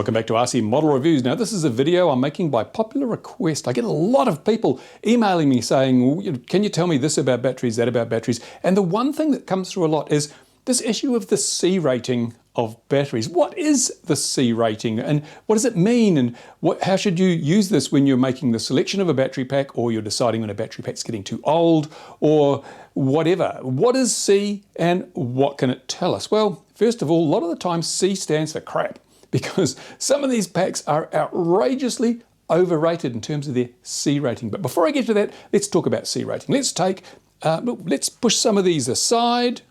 Welcome back to RC Model Reviews. Now, this is a video I'm making by popular request. I get a lot of people emailing me saying, can you tell me this about batteries, that about batteries? And the one thing that comes through a lot is this issue of the C rating of batteries. What is the C rating and what does it mean? And how should you use this when you're making the selection of a battery pack, or you're deciding when a battery pack's getting too old, or whatever? What is C and what can it tell us? Well, first of all, a lot of the time C stands for crap, because some of these packs are outrageously overrated in terms of their C rating. But before I get to that, let's talk about C rating. Let's push some of these aside.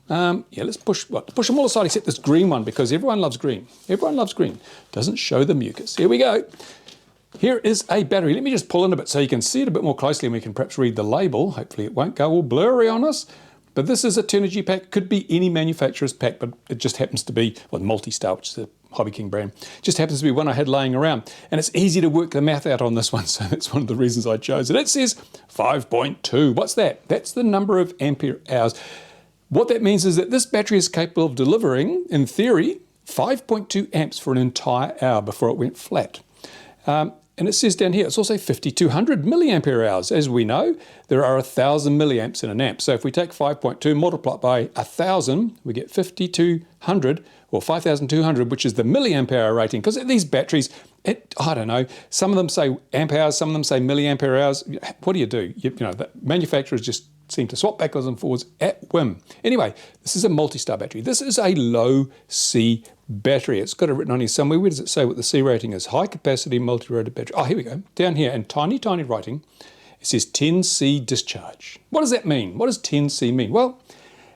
Let's push them all aside except this green one, because everyone loves green. Everyone loves green. Doesn't show the mucus. Here we go. Here is a battery. Let me just pull in a bit so you can see it a bit more closely and we can perhaps read the label. Hopefully it won't go all blurry on us. But this is a Tenergy pack. Could be any manufacturer's pack, but it just happens to be, well, Multi-Star, which is a Hobby King brand. Just happens to be one I had laying around. And it's easy to work the math out on this one, so that's one of the reasons I chose it. It says 5.2. What's that? That's the number of ampere hours. What that means is that this battery is capable of delivering, in theory, 5.2 amps for an entire hour before it went flat. And it says down here, it's also 5,200 milliampere hours. As we know, there are 1,000 milliamps in an amp. So if we take 5.2, multiply it by 1,000, we get 5,200 or 5,200, which is the milliampere hour rating. Because these batteries, I don't know, some of them say amp hours, some of them say milliampere hours. What do? The manufacturers just seem to swap backwards and forwards at whim. Anyway, this is a Multi-Star battery. This is a low C battery. It's got it written on here somewhere. Where does it say what the C rating is? High capacity multi-rated battery. Oh, here we go. Down here in tiny, tiny writing, it says 10C discharge. What does that mean? What does 10C mean? Well,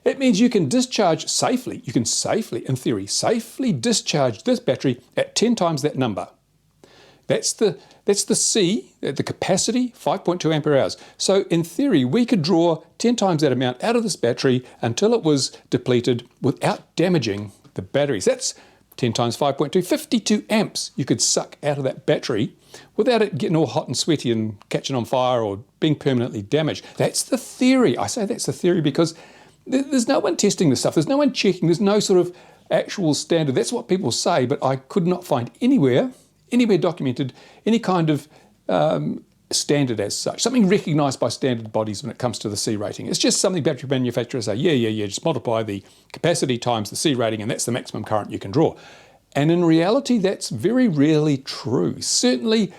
it means you can discharge safely. You can safely, in theory, safely discharge this battery at 10 times that number. That's the C, the capacity, 5.2 ampere hours. So in theory, we could draw 10 times that amount out of this battery until it was depleted without damaging the batteries. That's 10 times 5.2, 52 amps you could suck out of that battery without it getting all hot and sweaty and catching on fire or being permanently damaged. That's the theory. I say that's the theory because there's no one testing this stuff. There's no one checking. There's no sort of actual standard. That's what people say, but I could not find anywhere documented any kind of standard as such, something recognised by standard bodies when it comes to the C rating. It's just something battery manufacturers say, yeah, just multiply the capacity times the C rating and that's the maximum current you can draw. And in reality, that's very rarely true. Certainly,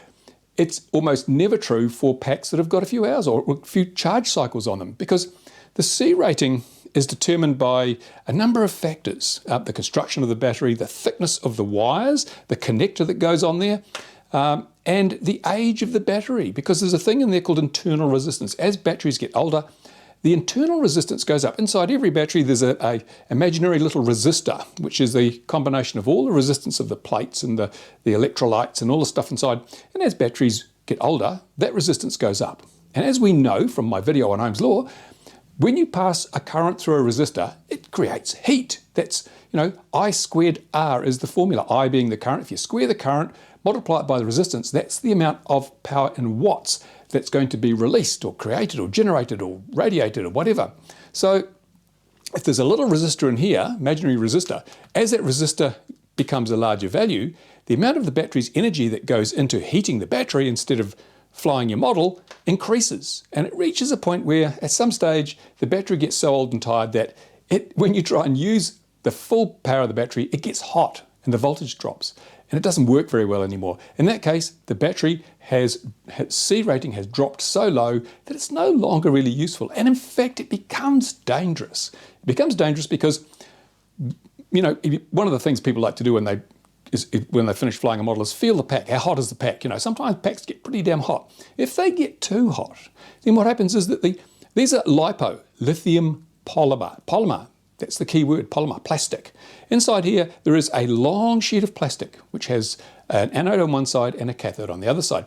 it's almost never true for packs that have got a few hours or a few charge cycles on them, because the C rating is determined by a number of factors. The construction of the battery, the thickness of the wires, the connector that goes on there, and the age of the battery, because there's a thing in there called internal resistance. As batteries get older, the internal resistance goes up. Inside every battery, there's a imaginary little resistor, which is the combination of all the resistance of the plates and the electrolytes and all the stuff inside. And as batteries get older, that resistance goes up. And as we know from my video on Ohm's law, when you pass a current through a resistor, it creates heat. That's, I squared R is the formula, I being the current. If you square the current, multiply it by the resistance, that's the amount of power in watts that's going to be released or created or generated or radiated or whatever. So if there's a little resistor in here, imaginary resistor, as that resistor becomes a larger value, the amount of the battery's energy that goes into heating the battery instead of flying your model increases, and it reaches a point where at some stage the battery gets so old and tired that when you try and use the full power of the battery, it gets hot and the voltage drops and it doesn't work very well anymore. In that case, the battery C rating has dropped so low that it's no longer really useful, and in fact it becomes dangerous. It becomes dangerous because one of the things people like to do when they finish flying a model is feel the pack. How hot is the pack? Sometimes packs get pretty damn hot. If they get too hot, then what happens is that these are LiPo, lithium polymer. That's the key word, polymer, plastic. Inside here, there is a long sheet of plastic, which has an anode on one side and a cathode on the other side.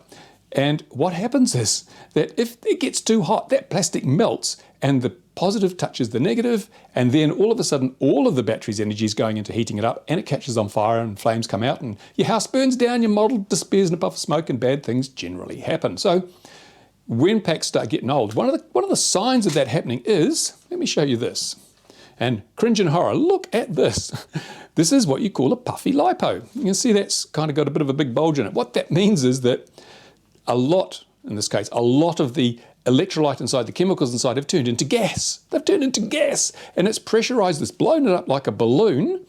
And what happens is that if it gets too hot, that plastic melts and the positive touches the negative, and then all of a sudden all of the battery's energy is going into heating it up, and it catches on fire and flames come out and your house burns down, your model disappears in a puff of smoke, and bad things generally happen. So when packs start getting old, one of the signs of that happening is, let me show you this. And cringe and horror, look at this. This is what you call a puffy lipo. You can see that's kind of got a bit of a big bulge in it. What that means is that a lot, in this case, a lot of the electrolyte inside, the chemicals inside have turned into gas. They've turned into gas, and it's pressurized, it's blown it up like a balloon,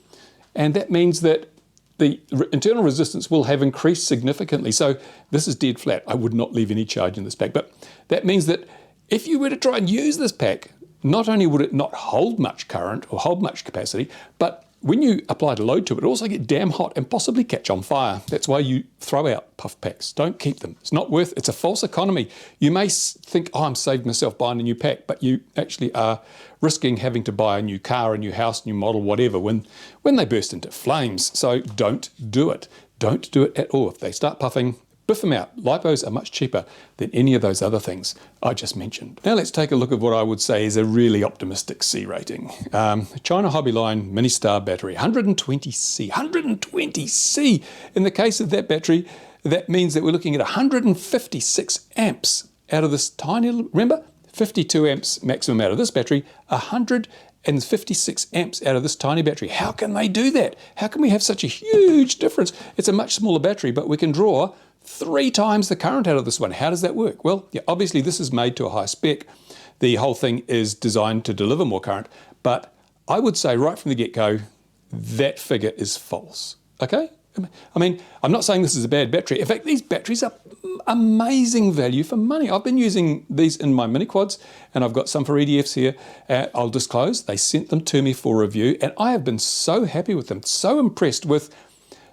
and that means that the internal resistance will have increased significantly. So this is dead flat. I would not leave any charge in this pack, but that means that if you were to try and use this pack, not only would it not hold much current or hold much capacity, but when you applied a load to it, it also get damn hot and possibly catch on fire. That's why you throw out puff packs. Don't keep them. It's not worth, it's a false economy. You may think, oh, I'm saving myself buying a new pack, but you actually are risking having to buy a new car, a new house, new model, whatever, when they burst into flames. So don't do it. Don't do it at all. If they start puffing, biff them out. Lipos are much cheaper than any of those other things I just mentioned. Now let's take a look at what I would say is a really optimistic C rating. China Hobbyline Mini Star battery, 120C, 120C. In the case of that battery, that means that we're looking at 156 amps out of this tiny, remember, 52 amps maximum out of this battery, 156 amps out of this tiny battery. How can they do that? How can we have such a huge difference? It's a much smaller battery, but we can draw 3 times the current out of this one. How does that work? Well, yeah, obviously this is made to a high spec. The whole thing is designed to deliver more current, but I would say right from the get-go, that figure is false, okay? I mean, I'm not saying this is a bad battery. In fact, these batteries are amazing value for money. I've been using these in my mini quads, and I've got some for EDFs here. I'll disclose, they sent them to me for review, and I have been so happy with them, so impressed with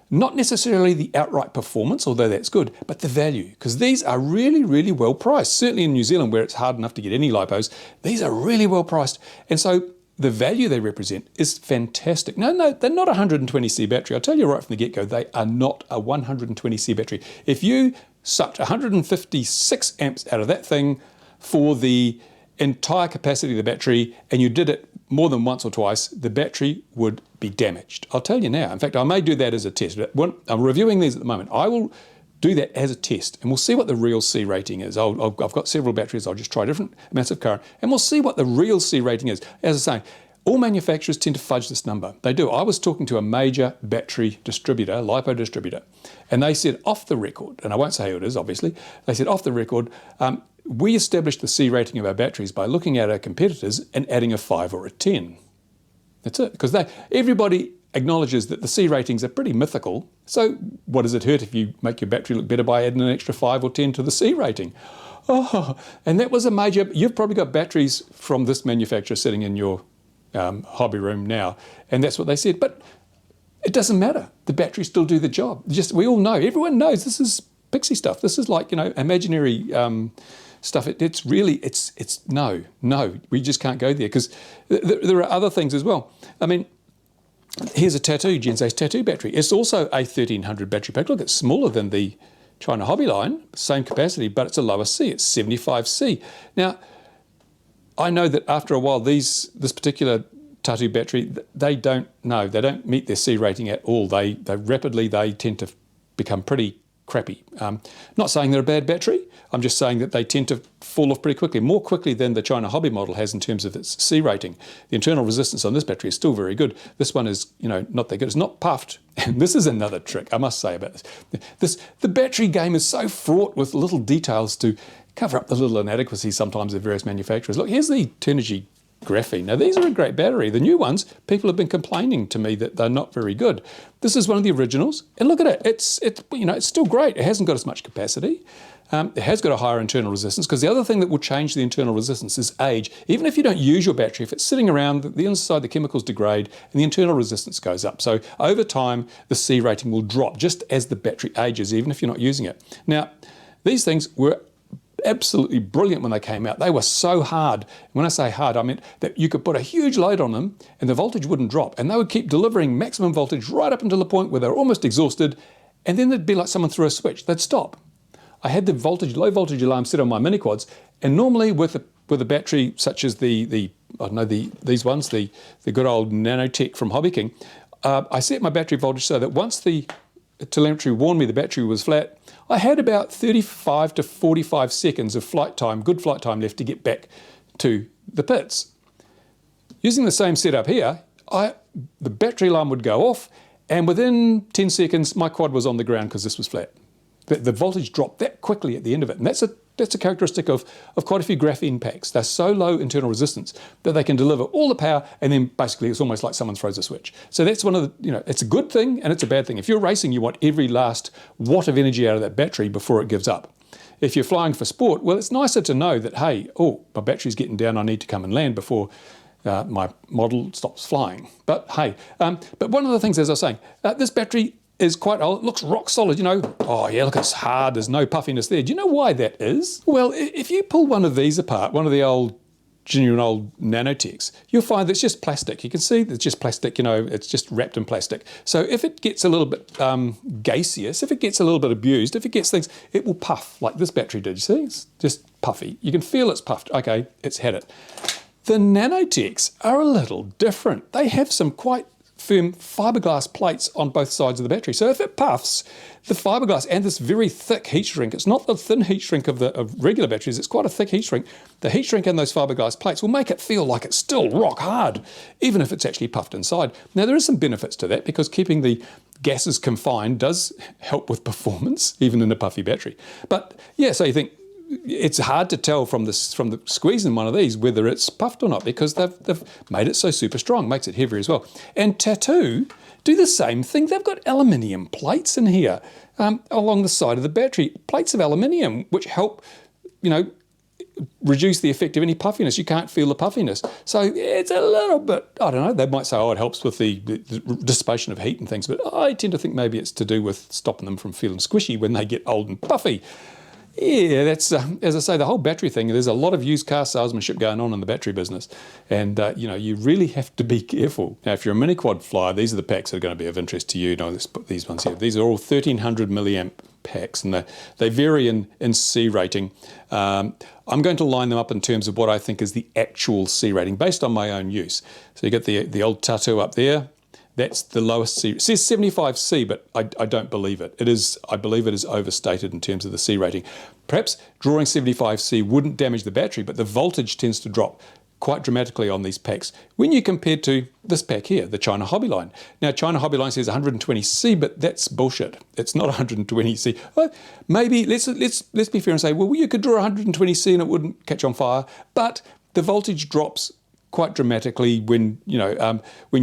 not necessarily the outright performance, although that's good, but the value, because these are really, really well priced. Certainly in New Zealand, where it's hard enough to get any lipos, these are really well priced. And so the value they represent is fantastic. No, they're not a 120C battery. I'll tell you right from the get-go, they are not a 120C battery. If you sucked 156 amps out of that thing for the entire capacity of the battery, and you did it more than once or twice, the battery would be damaged. I'll tell you now. In fact, I may do that as a test. I'm reviewing these at the moment. I will do that as a test, and we'll see what the real C rating is. I've got several batteries. I'll just try different amounts of current, and we'll see what the real C rating is. As I say, all manufacturers tend to fudge this number. They do. I was talking to a major battery distributor, lipo distributor, and they said off the record, and I won't say who it is, obviously, they said off the record, we established the C rating of our batteries by looking at our competitors and adding a 5 or a 10. That's it, because everybody acknowledges that the C ratings are pretty mythical. So what does it hurt if you make your battery look better by adding an extra 5 or 10 to the C rating? Oh, and that was a major, you've probably got batteries from this manufacturer sitting in your hobby room now, and that's what they said. But it doesn't matter. The batteries still do the job. We all know, everyone knows this is pixie stuff. This is like, imaginary stuff. It's really, no, we just can't go there, because there are other things as well. I mean, here's a Gensace tattoo battery. It's also a 1300 battery pack. Look, it's smaller than the China Hobbyline, same capacity, but it's a lower C. It's 75C. Now, I know that after a while, this particular tattoo battery, they don't meet their C rating at all. They tend to become pretty crappy. Not saying they're a bad battery. I'm just saying that they tend to fall off pretty quickly, more quickly than the China Hobby model has in terms of its C rating. The internal resistance on this battery is still very good. This one is, not that good. It's not puffed. And this is another trick I must say about this. The battery game is so fraught with little details to cover up the little inadequacies sometimes of various manufacturers. Look, here's the Turnigy graphene. Now, these are a great battery. The new ones, people have been complaining to me that they're not very good. This is one of the originals, and look at it. It's still great. It hasn't got as much capacity. It has got a higher internal resistance, because the other thing that will change the internal resistance is age. Even if you don't use your battery, if it's sitting around, the inside, the chemicals degrade and the internal resistance goes up. So over time, the C rating will drop just as the battery ages, even if you're not using it. Now, these things were absolutely brilliant when they came out. They were so hard. When I say hard, I mean that you could put a huge load on them and the voltage wouldn't drop, and they would keep delivering maximum voltage right up until the point where they're almost exhausted, and then it'd be like someone threw a switch. They'd stop. I had the low voltage alarm set on my mini quads, and normally with a battery such as these ones, the good old Nanotech from Hobby King, I set my battery voltage so that once the telemetry warned me the battery was flat, I had about 35 to 45 seconds of flight time, good flight time left to get back to the pits. Using the same setup here, the battery alarm would go off, and within 10 seconds, my quad was on the ground because this was flat. The voltage dropped that quickly at the end of it. And that's a characteristic of quite a few graphene packs. They're so low internal resistance that they can deliver all the power, and then basically it's almost like someone throws a switch. So that's one of the, it's a good thing and it's a bad thing. If you're racing, you want every last watt of energy out of that battery before it gives up. If you're flying for sport, well, it's nicer to know that, hey, my battery's getting down, I need to come and land before my model stops flying. But hey, but one of the things, as I was saying, this battery is quite old. It looks rock solid, Oh yeah, look, it's hard. There's no puffiness there. Do you know why that is? Well, if you pull one of these apart, one of the genuine old nanotechs, you'll find that it's just plastic. You can see it's just plastic, it's just wrapped in plastic. So if it gets a little bit gaseous, if it gets a little bit abused, if it gets things, it will puff like this battery did. You see? It's just puffy. You can feel it's puffed. Okay, it's had it. The nanotechs are a little different. They have some quite firm fiberglass plates on both sides of the battery. So if it puffs, the fiberglass and this very thick heat shrink, it's not the thin heat shrink of regular batteries, it's quite a thick heat shrink. The heat shrink and those fiberglass plates will make it feel like it's still rock hard, even if it's actually puffed inside. Now there is some benefits to that because keeping the gases confined does help with performance, even in a puffy battery. But yeah, so you think, it's hard to tell from the squeeze in one of these whether it's puffed or not because they've made it so super strong, makes it heavier as well. And Tattoo do the same thing. They've got aluminium plates in here along the side of the battery, plates of aluminium, which help, reduce the effect of any puffiness. You can't feel the puffiness. So it's a little bit, I don't know, they might say, it helps with the dissipation of heat and things, but I tend to think maybe it's to do with stopping them from feeling squishy when they get old and puffy. Yeah, that's, as I say, the whole battery thing, there's a lot of used car salesmanship going on in the battery business. And, you really have to be careful. Now, if you're a mini quad flyer, these are the packs that are going to be of interest to you. Let's put these ones here. These are all 1300 milliamp packs, and they vary in C rating. I'm going to line them up in terms of what I think is the actual C rating based on my own use. So you get the old Tattoo up there. That's the lowest C. It says 75C, but I don't believe it. I believe it is overstated in terms of the C rating. Perhaps drawing 75C wouldn't damage the battery, but the voltage tends to drop quite dramatically on these packs when you compare to this pack here, the China Hobby Line. Now, China Hobby Line says 120C, but that's bullshit. It's not 120C. Well, maybe let's be fair and say, well, you could draw 120C and it wouldn't catch on fire, but the voltage drops quite dramatically when you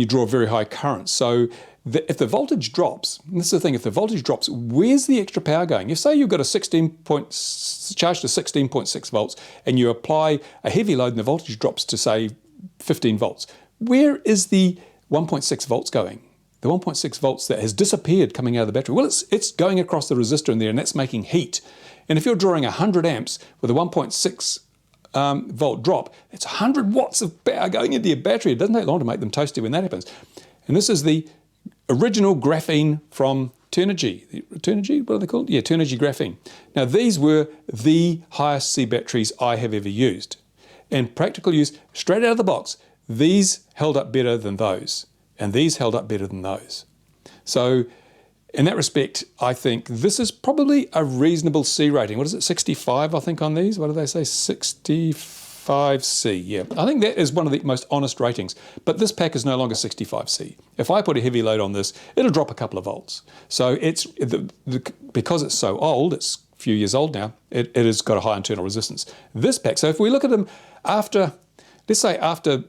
draw very high currents. So if the voltage drops, and this is the thing, if the voltage drops, where's the extra power going? If say you've got a charge to 16.6 volts and you apply a heavy load and the voltage drops to say 15 volts, where is the 1.6 volts going? The 1.6 volts that has disappeared coming out of the battery. Well, it's going across the resistor in there and that's making heat. And if you're drawing 100 amps with a 1.6 volt drop, it's 100 watts of power going into your battery. It doesn't take long to make them toasty when that happens. And this is the original graphene from Turnigy. Turnigy, what are they called? Yeah, Turnigy graphene. Now these were the highest C batteries I have ever used. In practical use, straight out of the box, these held up better than those. And these held up better than those. So in that respect, I think this is probably a reasonable C rating. What is it, 65, I think, on these? What do they say, 65C? Yeah, I think that is one of the most honest ratings. But this pack is no longer 65C. If I put a heavy load on this, it'll drop a couple of volts. So it's because it's so old, it's a few years old now, it has got a high internal resistance. This pack, so if we look at them after, let's say after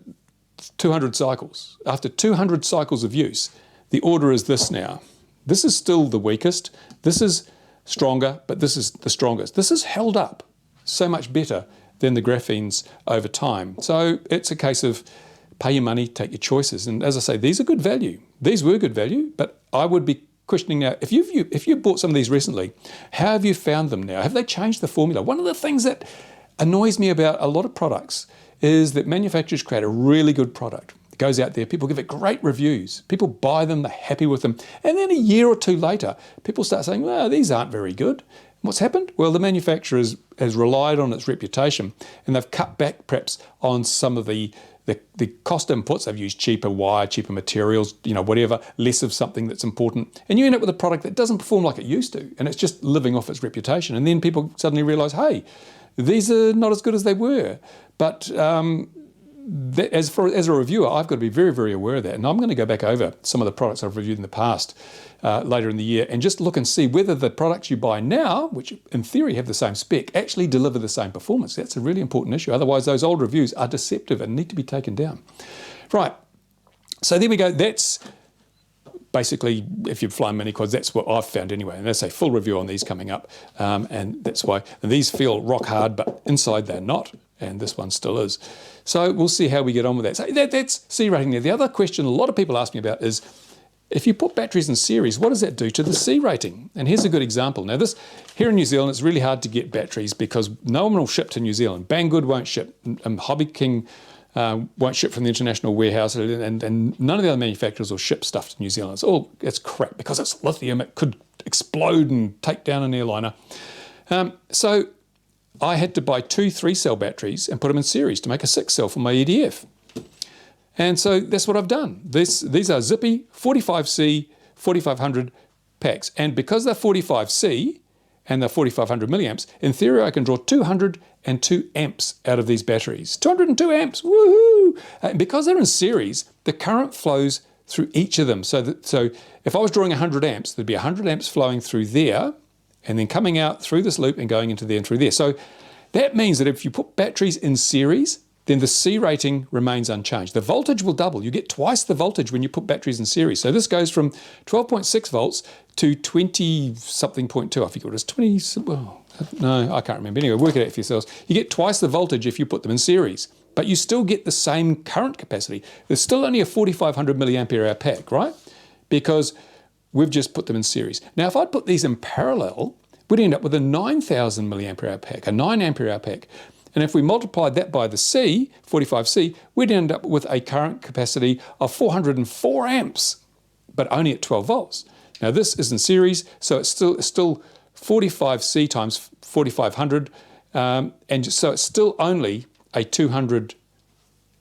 200 cycles, after 200 cycles of use, the order is this now. This is still the weakest, this is stronger, but this is the strongest. This is held up so much better than the graphenes over time. So it's a case of pay your money, take your choices. And as I say, these are good value. These were good value, but I would be questioning now, if you've bought some of these recently, how have you found them now? Have they changed the formula? One of the things that annoys me about a lot of products is that manufacturers create a really good product. It goes out there, people give it great reviews, people buy them, they're happy with them, and then a year or two later, people start saying, well, these aren't very good. And what's happened? Well, the manufacturer has relied on its reputation, and they've cut back perhaps on some of the cost inputs. They've used cheaper wire, cheaper materials, whatever, less of something that's important, and you end up with a product that doesn't perform like it used to, and it's just living off its reputation. And then people suddenly realise, hey, these are not as good as they were. But as a reviewer, I've got to be very, very aware of that. And I'm going to go back over some of the products I've reviewed in the past later in the year and just look and see whether the products you buy now, which in theory have the same spec, actually deliver the same performance. That's a really important issue. Otherwise, those old reviews are deceptive and need to be taken down. Right. So there we go. That's basically, if you've flown mini quads, that's what I've found anyway. And there's a full review on these coming up. And that's why these feel rock hard, but inside they're not. And this one still is. So we'll see how we get on with that. So that's C rating there. The other question a lot of people ask me about is, if you put batteries in series, what does that do to the C rating? And here's a good example. Now this, here in New Zealand, it's really hard to get batteries because no one will ship to New Zealand. Banggood won't ship. Hobby King won't ship from the international warehouse, and none of the other manufacturers will ship stuff to New Zealand. It's crap because it's lithium. It could explode and take down an airliner. So I had to buy 2 3-cell batteries and put them in series to make a 6-cell for my EDF. And so that's what I've done. These are zippy 45C 4500 packs. And because they're 45C and they're 4500 milliamps, in theory I can draw 202 amps out of these batteries. 202 amps, woohoo! And because they're in series, the current flows through each of them. So if I was drawing 100 amps, there'd be 100 amps flowing through there and then coming out through this loop and going into there and through there. So that means that if you put batteries in series, then the C rating remains unchanged. The voltage will double. You get twice the voltage when you put batteries in series. So this goes from 12.6 volts to 20-something 0.2. I forget what it is, 20, well, no, I can't remember. Anyway, work it out for yourselves. You get twice the voltage if you put them in series, but you still get the same current capacity. There's still only a 4,500 milliampere hour pack, right? Because we've just put them in series. Now, if I'd put these in parallel, we'd end up with a 9,000 milliampere hour pack, a 9 ampere hour pack. And if we multiplied that by the C, 45C, we'd end up with a current capacity of 404 amps, but only at 12 volts. Now this is in series, so it's still 45C times 4500, and so it's still only a 200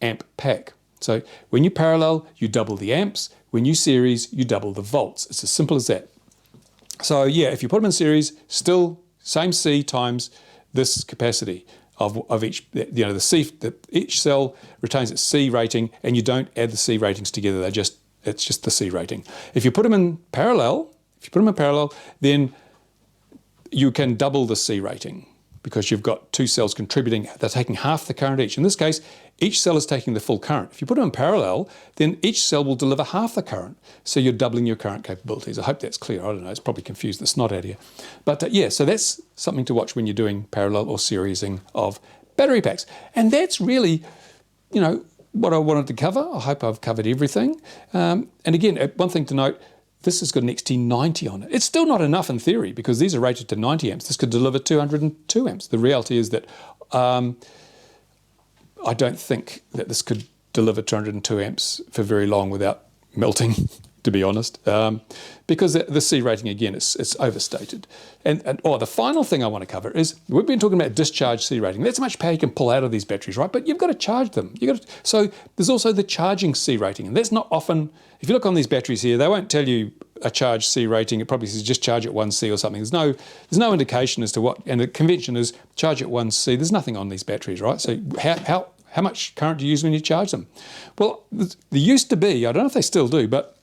amp pack. So when you parallel, you double the amps. When you series, you double the volts. It's as simple as that. So yeah, if you put them in series, still same C times this capacity of each, you know, the C, each cell retains its C rating, and you don't add the C ratings together. It's just the C rating. If you put them in parallel, then you can double the C rating because you've got 2 cells contributing. They're taking half the current each. In this case, each cell is taking the full current. If you put them in parallel, then each cell will deliver half the current. So you're doubling your current capabilities. I hope that's clear. I don't know. It's probably confused the snot out of you. But yeah, so that's something to watch when you're doing parallel or seriesing of battery packs. And that's really, you know, what I wanted to cover. I hope I've covered everything. And again, one thing to note, this has got an XT90 on it. It's still not enough in theory because these are rated to 90 amps. This could deliver 202 amps. The reality is that I don't think that this could deliver 202 amps for very long without melting, to be honest, because the C rating, again, it's overstated. And the final thing I want to cover is, we've been talking about discharge C rating. That's how much power you can pull out of these batteries, right? But you've got to charge them. So there's also the charging C rating, and that's not often, if you look on these batteries here, they won't tell you a charge C rating. It probably says just charge at 1C or something. There's no indication as to what, and the convention is charge at 1C. There's nothing on these batteries, right? So how much current do you use when you charge them? Well, there used to be, I don't know if they still do, but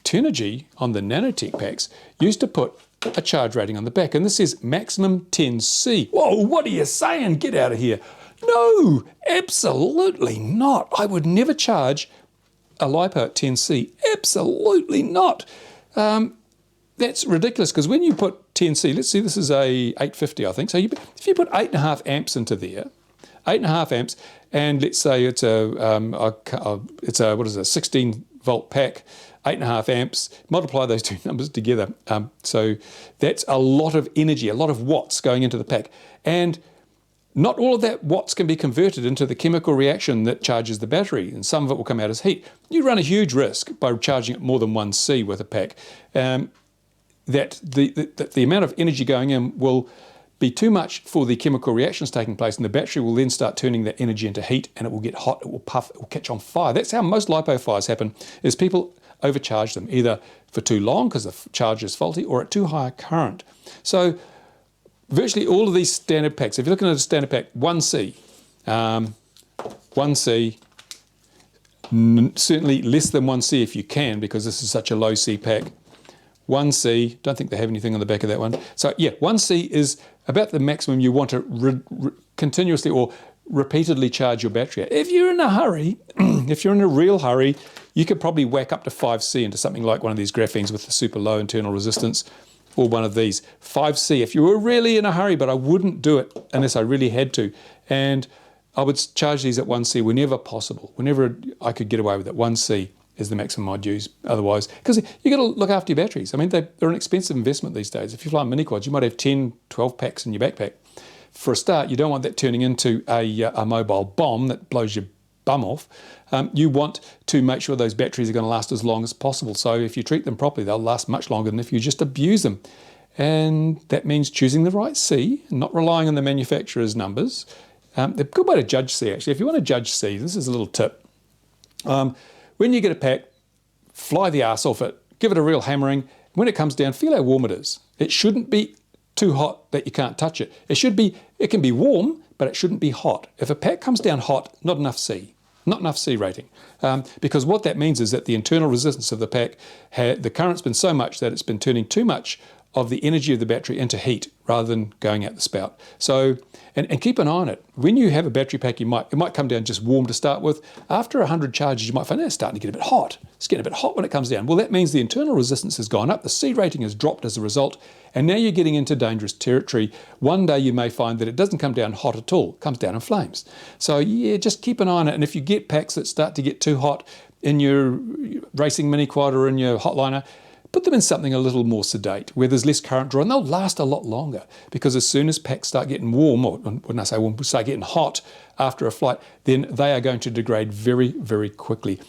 Tenergy on the Nanotech packs used to put a charge rating on the back, and this is maximum 10C. Whoa, what are you saying? Get out of here. No, absolutely not. I would never charge a Lipo at 10C. Absolutely not. That's ridiculous, because when you put 10C, let's see, this is a 850, I think. So if you put 8.5 amps into there, 8.5 amps, and let's say it's a 16 volt pack, 8.5 amps, multiply those two numbers together. So that's a lot of energy, a lot of watts going into the pack. And not all of that watts can be converted into the chemical reaction that charges the battery, and some of it will come out as heat. You run a huge risk by charging it more than 1C with a pack, that the amount of energy going in will be too much for the chemical reactions taking place, and the battery will then start turning that energy into heat, and it will get hot, it will puff, it will catch on fire. That's how most Lipo fires happen, is people overcharge them, either for too long because the charge is faulty, or at too high a current. So virtually all of these standard packs, if you're looking at a standard pack, 1C, Certainly less than 1C if you can, because this is such a low C pack. 1C, don't think they have anything on the back of that one. So yeah, 1C is about the maximum you want to continuously or repeatedly charge your battery at. If you're in a hurry, if you're in a real hurry, you could probably whack up to 5C into something like one of these graphenes with the super low internal resistance, or one of these. 5C if you were really in a hurry, but I wouldn't do it unless I really had to. And I would charge these at 1C whenever possible, whenever I could get away with it. 1C is the maximum I'd use otherwise. Because you got to look after your batteries. I mean, they're an expensive investment these days. If you fly mini quads, you might have 10, 12 packs in your backpack. For a start, you don't want that turning into a mobile bomb that blows your bum off. You want to make sure those batteries are going to last as long as possible. So if you treat them properly, they'll last much longer than if you just abuse them. And that means choosing the right C, not relying on the manufacturer's numbers. The good way to judge C, actually, if you want to judge C, this is a little tip. When you get a pack, fly the arse off it, give it a real hammering. When it comes down, feel how warm it is. It shouldn't be too hot that you can't touch it. It can be warm, but it shouldn't be hot. If a pack comes down hot, not enough C rating. Because what that means is that the internal resistance of the pack, the current's been so much that it's been turning too much of the energy of the battery into heat rather than going out the spout. So, and keep an eye on it. When you have a battery pack, it might come down just warm to start with. After 100 charges, you might find it's starting to get a bit hot. It's getting a bit hot when it comes down. Well, that means the internal resistance has gone up, the C rating has dropped as a result, and now you're getting into dangerous territory. One day you may find that it doesn't come down hot at all, it comes down in flames. So yeah, just keep an eye on it. And if you get packs that start to get too hot in your racing mini quad or in your hotliner, put them in something a little more sedate, where there's less current draw, and they'll last a lot longer. Because as soon as packs start getting warm, or when I say warm, start getting hot after a flight, then they are going to degrade very, very quickly.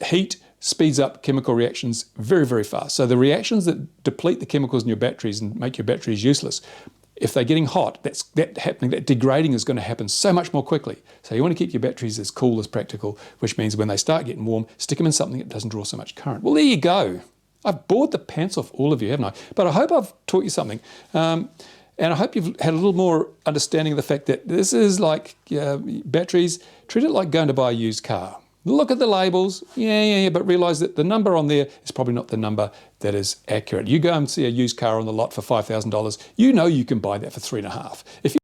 Heat speeds up chemical reactions very, very fast. So the reactions that deplete the chemicals in your batteries and make your batteries useless, if they're getting hot, that degrading is going to happen so much more quickly. So you want to keep your batteries as cool as practical, which means when they start getting warm, stick them in something that doesn't draw so much current. Well, there you go. I've bored the pants off all of you, haven't I? But I hope I've taught you something. And I hope you've had a little more understanding of the fact that this is like batteries. Treat it like going to buy a used car. Look at the labels, but realise that the number on there is probably not the number that is accurate. You go and see a used car on the lot for $5,000, you know you can buy that for $3,500. If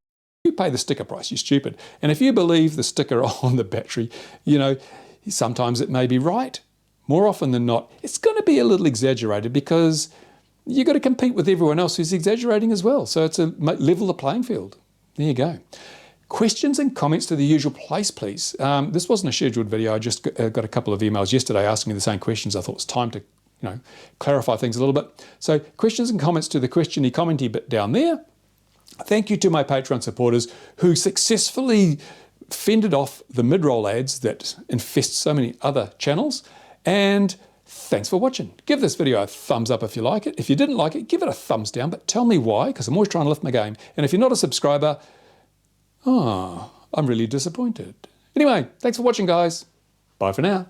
you pay the sticker price, you're stupid. And if you believe the sticker on the battery, sometimes it may be right. More often than not, it's going to be a little exaggerated because you've got to compete with everyone else who's exaggerating as well. So it's a level the playing field. There you go. Questions and comments to the usual place, please. This wasn't a scheduled video. I just got a couple of emails yesterday asking me the same questions. I thought it was time to clarify things a little bit. So questions and comments to the questiony commenty bit down there. Thank you to my Patreon supporters who successfully fended off the mid-roll ads that infest so many other channels. And thanks for watching. Give this video a thumbs up if you like it. If you didn't like it, give it a thumbs down, but tell me why, because I'm always trying to lift my game. And if you're not a subscriber, I'm really disappointed. Anyway, thanks for watching, guys. Bye for now.